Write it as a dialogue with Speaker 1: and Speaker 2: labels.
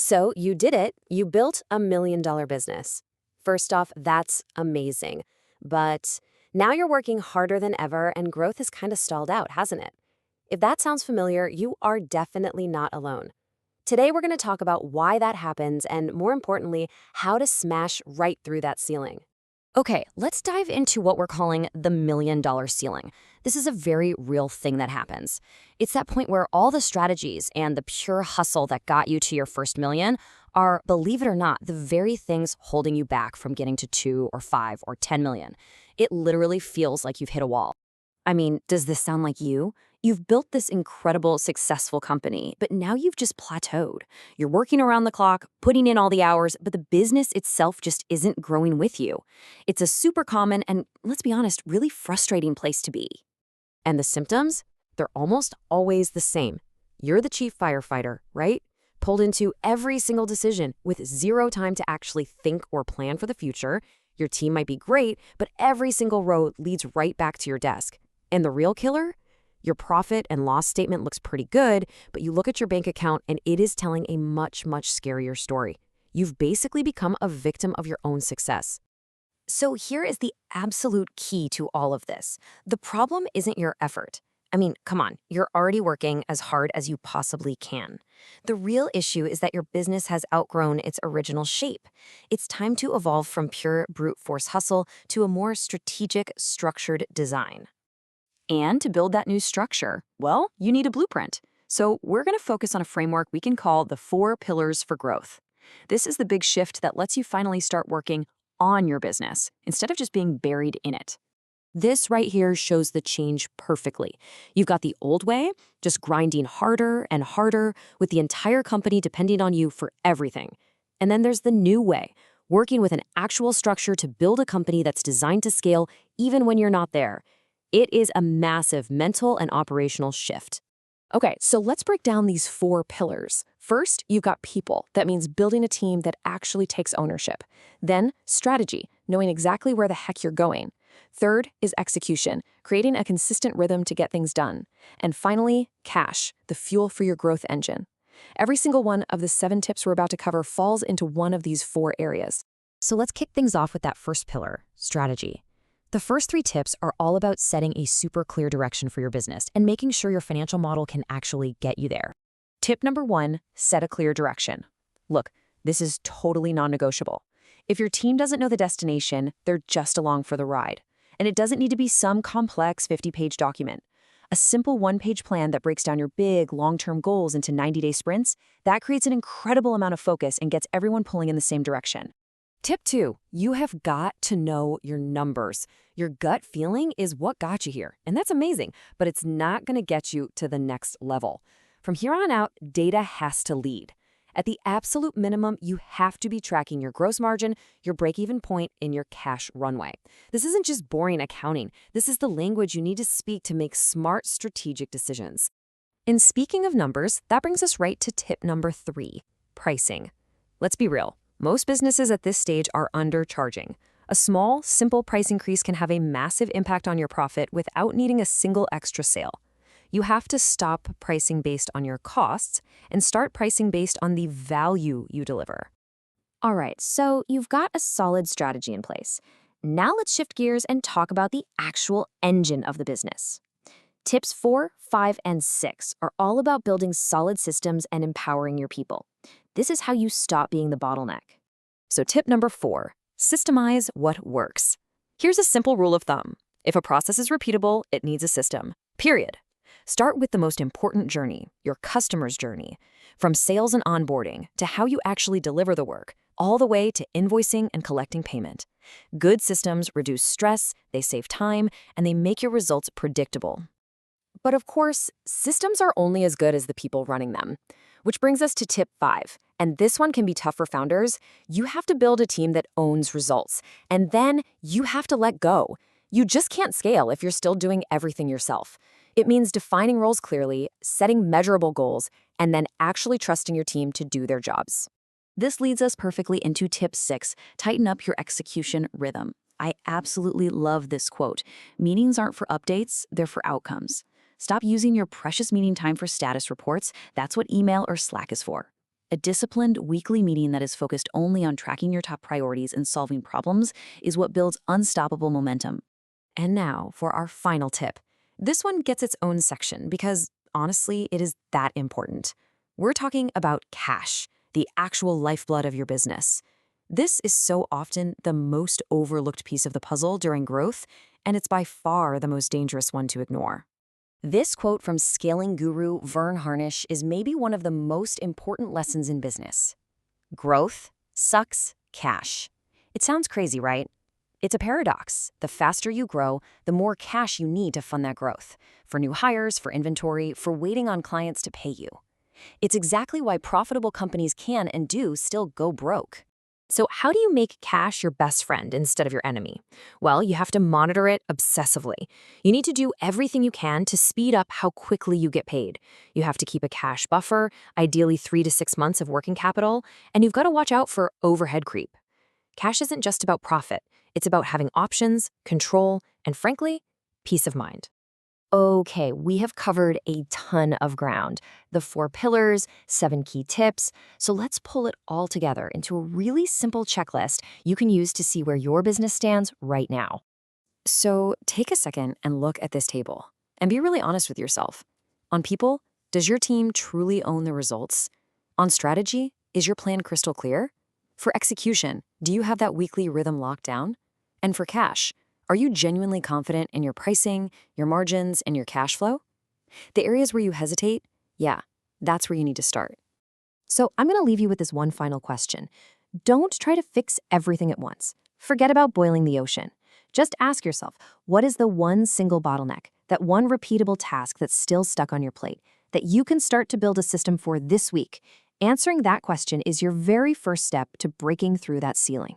Speaker 1: So you did it. You built $1 million business. First off, that's amazing. But now you're working harder than ever and growth has kind of stalled out, hasn't it? If that sounds familiar, you are definitely not alone. Today, we're going to talk about why that happens and, more importantly, how to smash right through that ceiling.
Speaker 2: Okay, let's dive into what we're calling the $1 million ceiling. This is a very real thing that happens. It's that point where all the strategies and the pure hustle that got you to your first million are, believe it or not, the very things holding you back from getting to 2 or 5 or 10 million. It literally feels like you've hit a wall. I mean, does this sound like you? You've built this incredible, successful company, but now you've just plateaued. You're working around the clock, putting in all the hours, but the business itself just isn't growing with you. It's a super common and, let's be honest, really frustrating place to be.
Speaker 1: And the symptoms? They're almost always the same. You're the chief firefighter, right? Pulled into every single decision with zero time to actually think or plan for the future. Your team might be great, but every single road leads right back to your desk. And the real killer? Your profit and loss statement looks pretty good, but you look at your bank account and it is telling a much, much scarier story. You've basically become a victim of your own success.
Speaker 2: So here is the absolute key to all of this. The problem isn't your effort. I mean, come on, you're already working as hard as you possibly can. The real issue is that your business has outgrown its original shape. It's time to evolve from pure brute force hustle to a more strategic, structured design. And to build that new structure, well, you need a blueprint. So we're going to focus on a framework we can call the 4 pillars for growth. This is the big shift that lets you finally start working on your business instead of just being buried in it. This right here shows the change perfectly. You've got the old way, just grinding harder and harder with the entire company depending on you for everything. And then there's the new way, working with an actual structure to build a company that's designed to scale even when you're not there. It is a massive mental and operational shift.
Speaker 3: Okay, so let's break down these 4 pillars. First, you've got people. That means building a team that actually takes ownership. Then, strategy, knowing exactly where the heck you're going. Third is execution, creating a consistent rhythm to get things done. And finally, cash, the fuel for your growth engine. Every single one of the 7 tips we're about to cover falls into one of these 4 areas.
Speaker 2: So let's kick things off with that first pillar, strategy. The first 3 tips are all about setting a super clear direction for your business and making sure your financial model can actually get you there. Tip number 1, set a clear direction. Look, this is totally non-negotiable. If your team doesn't know the destination, they're just along for the ride. And it doesn't need to be some complex 50-page document. A simple 1-page plan that breaks down your big, long-term goals into 90-day sprints, that creates an incredible amount of focus and gets everyone pulling in the same direction.
Speaker 1: Tip 2, you have got to know your numbers. Your gut feeling is what got you here, and that's amazing, but it's not going to get you to the next level. From here on out, data has to lead. At the absolute minimum, you have to be tracking your gross margin, your break-even point, and your cash runway. This isn't just boring accounting. This is the language you need to speak to make smart, strategic decisions. And speaking of numbers, that brings us right to tip number 3, pricing. Let's be real. Most businesses at this stage are undercharging. A small, simple price increase can have a massive impact on your profit without needing a single extra sale. You have to stop pricing based on your costs and start pricing based on the value you deliver.
Speaker 2: All right, so you've got a solid strategy in place. Now let's shift gears and talk about the actual engine of the business. Tips 4, 5, and 6 are all about building solid systems and empowering your people. This is how you stop being the bottleneck.
Speaker 1: So tip number 4, systemize what works. Here's a simple rule of thumb. If a process is repeatable, it needs a system, period. Start with the most important journey, your customer's journey, from sales and onboarding to how you actually deliver the work, all the way to invoicing and collecting payment. Good systems reduce stress, they save time, and they make your results predictable. But of course, systems are only as good as the people running them. Which brings us to tip 5, and this one can be tough for founders. You have to build a team that owns results, and then you have to let go. You just can't scale if you're still doing everything yourself. It means defining roles clearly, setting measurable goals, and then actually trusting your team to do their jobs.
Speaker 2: This leads us perfectly into tip 6, tighten up your execution rhythm. I absolutely love this quote. Meetings aren't for updates, they're for outcomes. Stop using your precious meeting time for status reports. That's what email or Slack is for.
Speaker 4: A disciplined weekly meeting that is focused only on tracking your top priorities and solving problems is what builds unstoppable momentum.
Speaker 1: And now for our final tip. This one gets its own section because, honestly, it is that important. We're talking about cash, the actual lifeblood of your business. This is so often the most overlooked piece of the puzzle during growth, and it's by far the most dangerous one to ignore. This quote from scaling guru Vern Harnish is maybe one of the most important lessons in business. Growth sucks cash. It sounds crazy, right? It's a paradox. The faster you grow, the more cash you need to fund that growth. For new hires, for inventory, for waiting on clients to pay you. It's exactly why profitable companies can and do still go broke. So how do you make cash your best friend instead of your enemy? Well, you have to monitor it obsessively. You need to do everything you can to speed up how quickly you get paid. You have to keep a cash buffer, ideally 3 to 6 months of working capital, and you've got to watch out for overhead creep. Cash isn't just about profit. It's about having options, control, and frankly, peace of mind. Okay, we have covered a ton of ground. The 4 pillars, 7 key tips. So let's pull it all together into a really simple checklist you can use to see where your business stands right now. So take a second and look at this table and be really honest with yourself. On people, does your team truly own the results? On strategy, is your plan crystal clear? For execution, do you have that weekly rhythm locked down? And for cash, are you genuinely confident in your pricing, your margins, and your cash flow? The areas where you hesitate, yeah, that's where you need to start. So I'm going to leave you with this one final question. Don't try to fix everything at once. Forget about boiling the ocean. Just ask yourself, what is the one single bottleneck, that one repeatable task that's still stuck on your plate, that you can start to build a system for this week? Answering that question is your very first step to breaking through that ceiling.